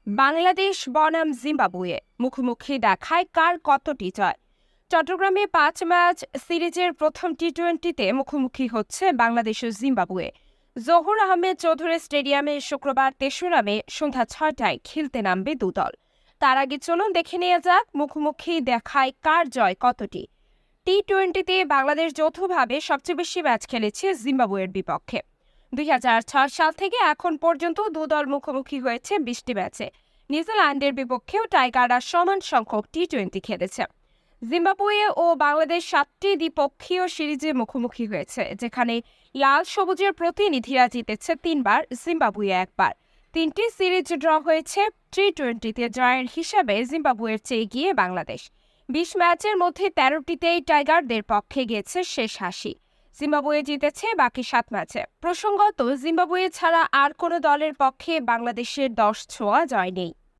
বাংলাদেশ বনাম জিম্বাবুয়ে মুখোমুখি দেখায় কার কতটি জয়। চট্টগ্রামে ৫ ম্যাচ সিরিজের প্রথম টি-20তে মুখোমুখি হচ্ছে বাংলাদেশ ও জিম্বাবুয়ে। জহুর আহমেদ চৌধুরী স্টেডিয়ামে শুক্রবার ৩রা মে সন্ধ্যা ৬টায় খেলতে নামবে দুদল। তার আগে চলুন দেখে নেওয়া যাক মুখোমুখি দেখায় কার জয় কতটি। টি-20তে বাংলাদেশ যৌথভাবে সবচেয়ে বেশি ম্যাচ খেলেছে জিম্বাবুয়ের বিপক্ষে। ২০০৬ সাল থেকে এখন পর্যন্ত দুদল মুখোমুখি হয়েছে ২০টি ম্যাচে। নিউজিল্যান্ডের বিপক্ষেও টাইগাররা সমান সংখ্যক টি-20 খেলেছে। জিম্বাবুয়ে ও বাংলাদেশ ৭টি দ্বিপক্ষীয় সিরিজে মুখোমুখি হয়েছে, যেখানে লাল সবুজের প্রতিনিধিরা জিতেছে ৩বার, জিম্বাবুয়ে ১বার। ৩টি সিরিজ ড্র হয়েছে। টি-20তে জয়ের হিসাবে জিম্বাবুয়ের চেয়ে এগিয়ে বাংলাদেশ। ২০ ম্যাচের মধ্যে ১৩টিতেই টাইগারদের পক্ষে গিয়েছে শেষ হাসি। জিম্বাবুয়ে জিতেছে বাকি ৭ ম্যাচে। প্রসঙ্গত, জিম্বাবুয়ে ছাড়া আর কোনো দলের পক্ষে বাংলাদেশের ১০ ছোঁয়া জয় নেই।